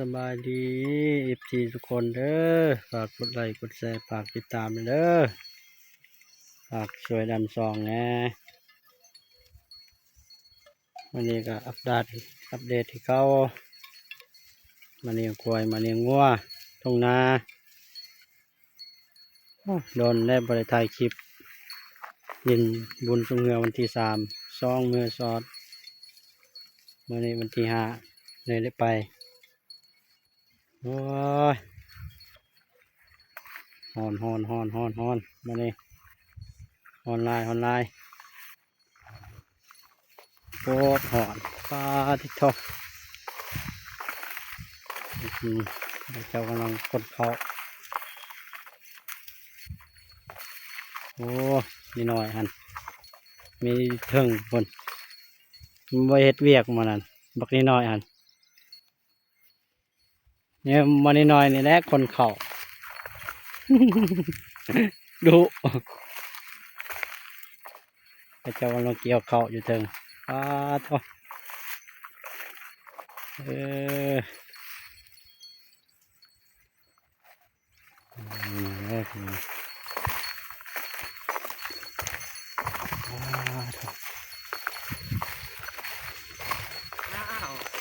สบายดีFGทุกคนเด้อฝากกดไลค์กดแชร์ฝากติดตามเด้อฝากช่วยดันซองแหน่วันนี้ก็อัปเดตที่เขามาเลี้ยงควายมาเลี้ยงวัวทุ่งนาโดนได้บริถ่ายคลิปยินบุญสุงเงือวันที่2มือซอดวันนี้วันที่5เลยได้ไปโอ้ยฮอนมานี่ฮอนลายโคตรหอนปลาที่ทอกเจ้ากำลังกดเขาโอ้นี่หน่อยหันมีเทิงคนมาเฮ็ดเวียกมานั่นบักนี่น้อยหันเนี่ยมานี่น้อยนี่แหละคนเขา ดูเจ้ากำลังเกี่ยวเขาอยู่เทิงปลาทอกเออ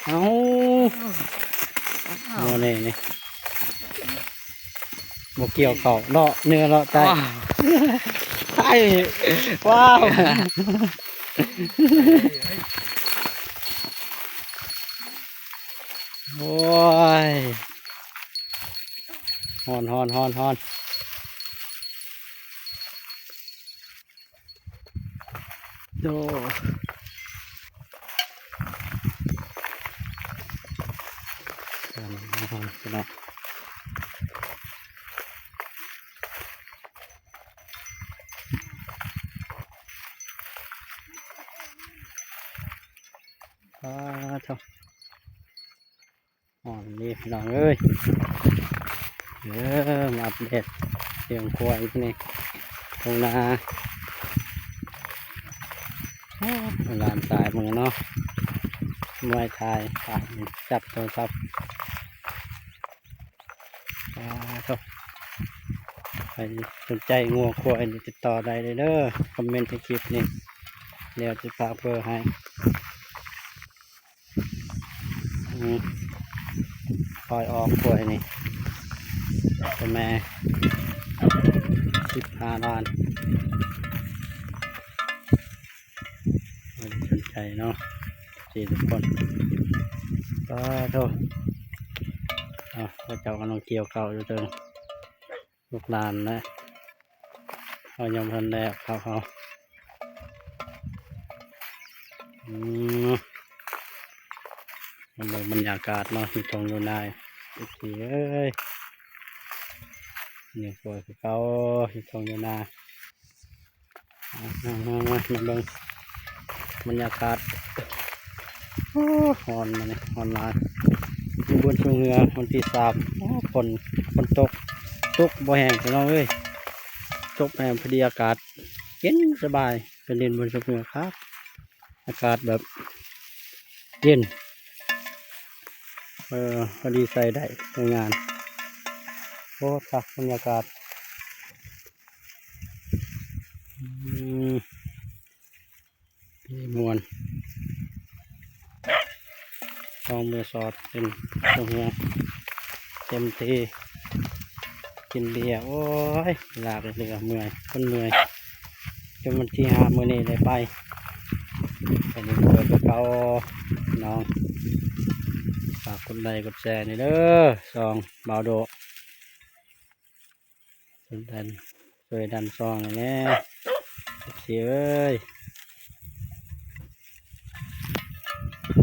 เอาโมนี่บกเกี่ยวเขาเลาะเนื้อเลาะใจไอ้ว้าวโอ้ยฮอนโดกันนะเท่าอ่อนนี่พี่น้องเอ้ยมาอัปเดตเสียงควายนี่ตรงนาลานสายมือเนาะมวยไทยจับโทรศัพท์ใครสนใจงัวควายติดต่อได้เลยเด้อคอมเมนต์ในคลิปนี้เดี๋ยวจะฝากเบอร์ให้ปล่อยออกควายนี่เป็นแม่15 ล้านไม่ได้สนใจเนาะทุกคนก็โทษพระเจ้ากำลังเกี่ยวเขาอยู่เติมลูกหลานนะเขายอมทันแล้วเขามันบรรยากาศเนาะที่ตรงอยู่นายอีกทีเอ้ยนี่สวยคือเขาที่ตรงอยู่นามาเบิ่งบรรยากาศฮอนมาเนี่ยฮอนลายมีบนชูเงือวันที่ฝนตกบ่แห้งพี่น้องเอ้ยตกแห้งพอดีอากาศเย็นสบายเป็นเล่นบนชูเงือครับอากาศแบบเย็นพอดีใส่ได้ในงานโอ้ครับบรรยากาศมวนลองมือสอดเป็นตรงนี้เต็มที่กินเบียร์โอ้ยลากเลยเมื่อยคนเมื่อยจนวันที่5มื้อนี้ได้ไปอันนี้เปิดเขาน้องฝากกดไลค์กดแชร์นี่เด้อซองเบาโดช่วยดันซองนี่เสียเอ้ย